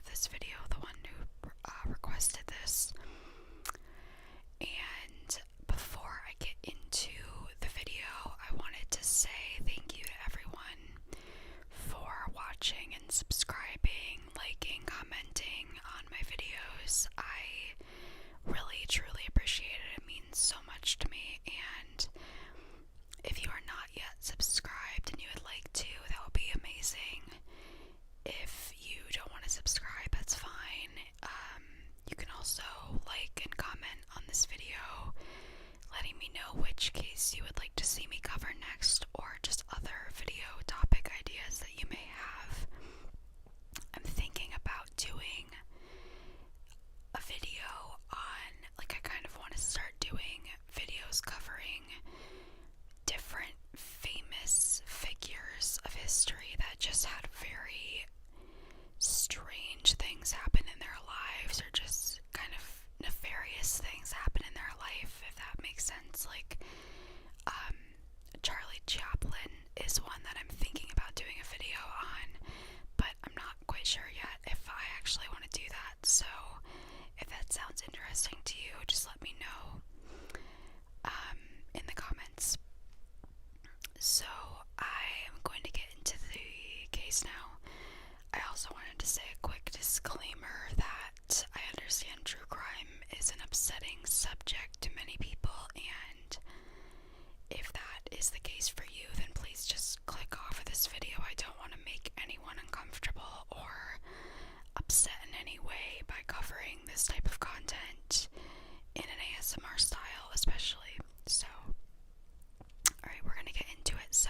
this video, the one who requested this. And before I get into the video, I wanted to say thank you to everyone for watching and subscribing, liking, commenting on my videos. I really, truly appreciate it. It means so much to me. And if you are not yet subscribed and you would like to, that would be amazing. If you don't want to subscribe, that's fine. You can also like and comment on this video, letting me know which case you would like to see me cover next, or just other video topic ideas that you may have. I'm thinking about doing a video on, I kind of want to start doing videos covering different famous figures of history that just had very strange things happen in their lives, or just kind of nefarious things happen in their life, if that makes sense. Charlie Chaplin is one that I'm thinking about doing a video on, but I'm not quite sure yet if I actually want to do that. So if that sounds interesting to you, just let me know in the comments. So I am going to get into the case now. I also wanted to say a quick disclaimer that I understand true crime is an upsetting subject to many people, and if that is the case for you, then please just click off of this video. I don't want to make anyone uncomfortable or upset in any way by covering this type of content in an ASMR style, especially. So, alright, we're gonna get into it. So,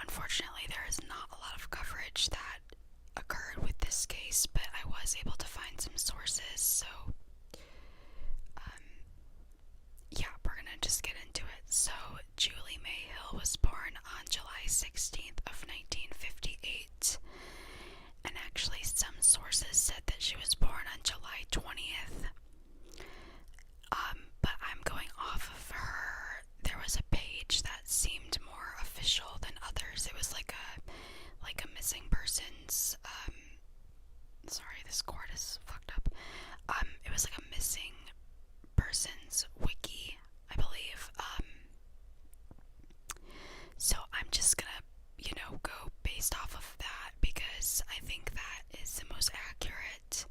unfortunately, there is not a lot of coverage that occurred with this case, but I was able to find some sources, so yeah, we're gonna just get into it. So Julie May Hill was born on July 16th of 1958, and actually some sources said that she was born on July 20th, but I'm going off of her. There was a page that seemed more official than others. It was like a missing persons, sorry, this cord is fucked up. It was like a missing persons wiki, I believe. So I'm just gonna, go based off of that, because I think that is the most accurate.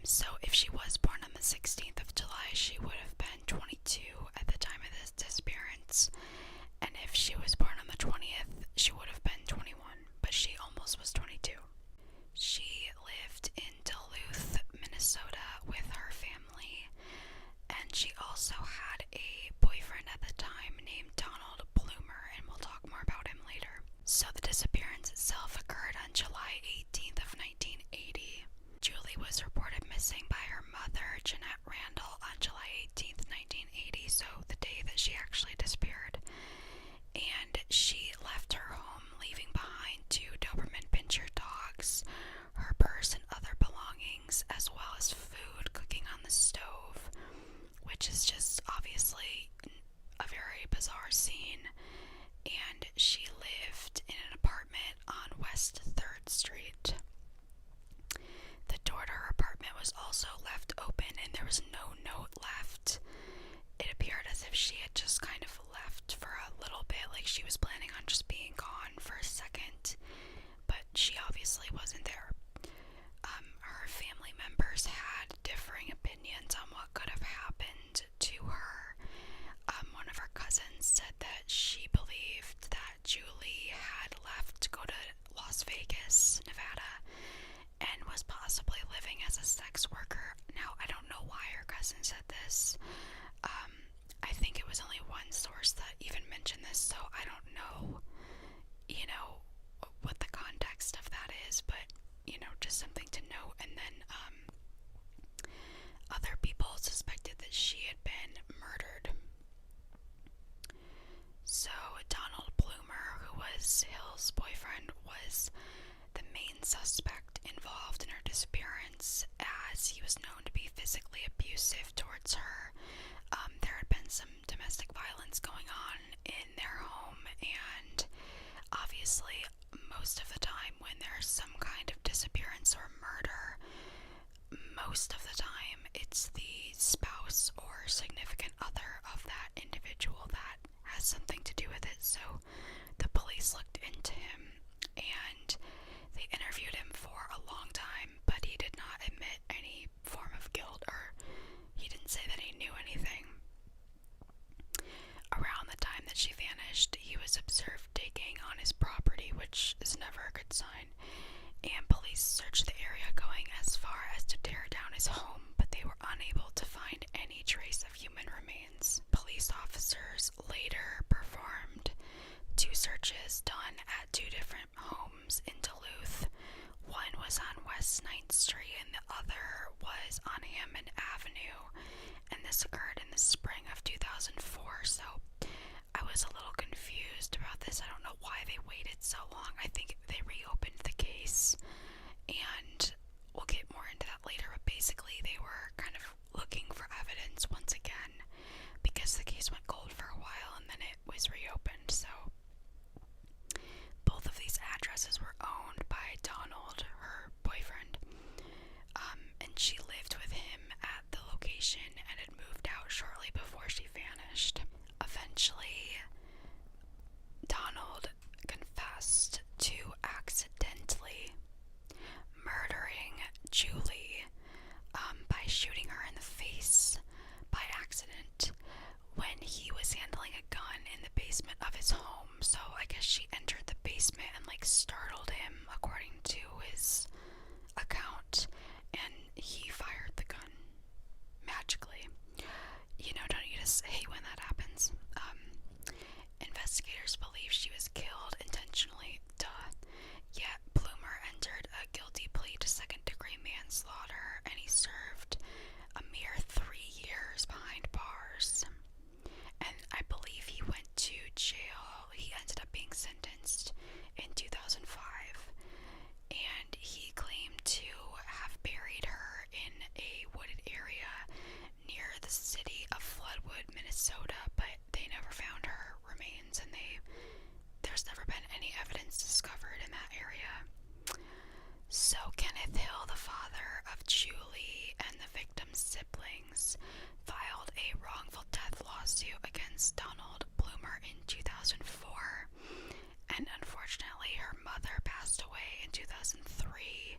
So if she was born on the 16th of July, she would have been 22 at the time of this disappearance. And if she was born on the 20th, she would have been 21, but she almost was 22. She lived in Duluth, Minnesota with her family, and she also had a boyfriend at the time named Donald Bloomer, and we'll talk more about him later. So the disappearance itself occurred on July 18th of 1980. Julie was reported missing by her mother, Jeanette Randall, on July 18th, 1980, so the day that she actually disappeared. And she left her home, leaving behind 2 Doberman Pinscher dogs, her purse and other belongings, as well as food cooking on the stove, which is just obviously a very bizarre scene. And she lived in an apartment on West 3rd Street. The door to her apartment was also left open, and there was no note left. It appeared as if she had just kind of left for a little bit, like she was planning on just being gone for a second, but she obviously wasn't there. Her family members had differing opinions on what could have happened to her. One of her cousins said that she believed that Julie had left to go to Las Vegas, Nevada, and was possibly living as a sex worker. Now, I don't know why her cousin said this. I think it was only one source that even mentioned this, so I don't know, what the context of that is, but, just something to note. And then, other people suspected that she had been murdered. So, Donald Bloomer, who was Hill's boyfriend, was the main suspect involved in her disappearance, as he was known to be physically abusive towards her. There had been some domestic violence going on in their home, and obviously most of the time when there's some kind of disappearance or murder, most of the time it's the spouse or significant other of that individual that has something to do with it. So the police looked into him and they interviewed him for a long time, but he did not admit any form of guilt, or he didn't say that he knew anything. Around the time that she vanished, he was observed digging on his property, which is never a good sign, and police searched the area, going as far as to tear down his home, but they were unable to find any trace of human remains. Police officers later performed 2 searches done at 2 different homes in Duluth. One was on West 9th Street and the other was on Hammond Avenue, and this occurred in the spring of 2004, so I was a little confused about this. I don't know why they waited so long. I think they reopened the case, and we'll get more into that later, but basically they were kind of looking for evidence once again because the case went cold for a while and then it was reopened. So both of these addresses were owned by Donald, her boyfriend, and she lived with him at the location and had moved out shortly before she vanished. Eventually, Donald confessed to accidentally murdering Julie by shooting her in the face by accident when he was handling a gun in the basement of his home. So I guess she entered the basement and startled him, according to his account, and he fired the gun magically. Don't you just hate when that happens? Investigators believe she was killed intentionally, yet Bloomer entered a guilty plea to second-degree manslaughter, and he served a mere 3 years behind bars. And I believe he went to jail. He ended up being sentenced in 2005, and he claimed to have buried her in a wooded area near the city of Floodwood, Minnesota, but they never found her remains, and there's never been any evidence discovered in that area. So Kenneth Hill, the father of Julie and the victim's siblings, filed a wrongful death lawsuit against Donald Bloomer in 2004, and unfortunately her mother passed away in 2003.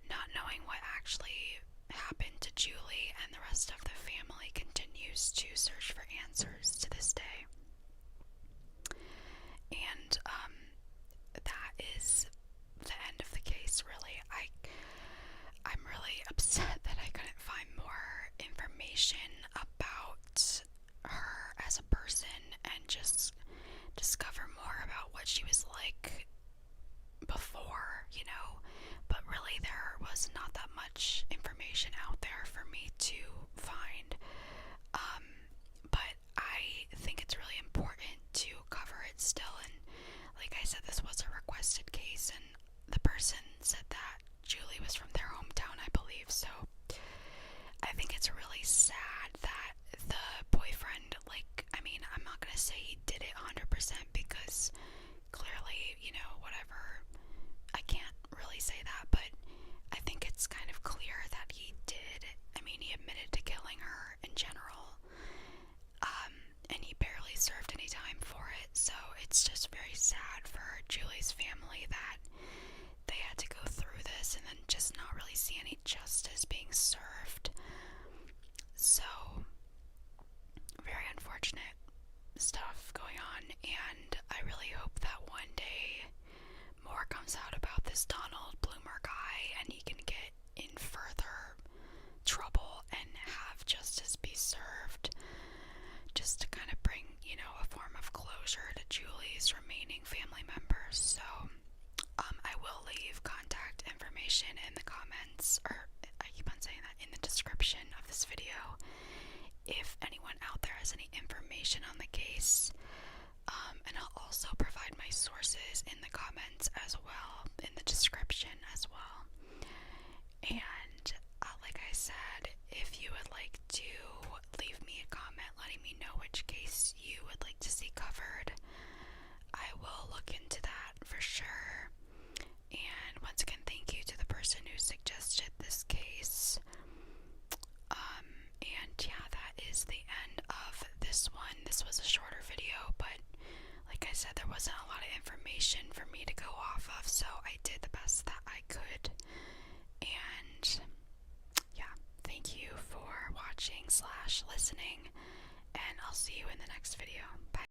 Not knowing what actually happened to Julie, and the rest of the family continues to search for answers to this day. And that is the end of the case, really. I'm really upset that I couldn't find more information about her as a person and just discover more about what she was like before, but really there was not that much information out there for me to find. But I think it's really important to cover it still, and like I said, this was a requested case, and the person said that Julie was from their hometown, I believe, so I think it's really sad that the boyfriend, I'm not gonna say he did it 100% because clearly, whatever, I can't really say that, but I think it's kind of clear that he did. He admitted to killing her in general, and he barely served any time for it, so it's just very sad for Julie's family that they had to go through this and then just not really see any justice being served. So, very unfortunate stuff going on, and I really hope that one day more comes out about this Donald Bloomer guy and he can get in further trouble and have justice be served, just to kind of bring, a form of closure to Julie's remaining family members. So I will leave contact information in the comments, or I keep on saying that, in the description of this video if anyone out there has any information on the case. And I'll also provide my sources in the comments as well, in the description as well. And like I said, if you would like to leave me a comment letting me know which case you would like to see covered, I will look into that for sure. And once again, thank you to the person who suggested this case. information for me to go off of, so I did the best that I could. And yeah, thank you for watching / listening, and I'll see you in the next video. Bye.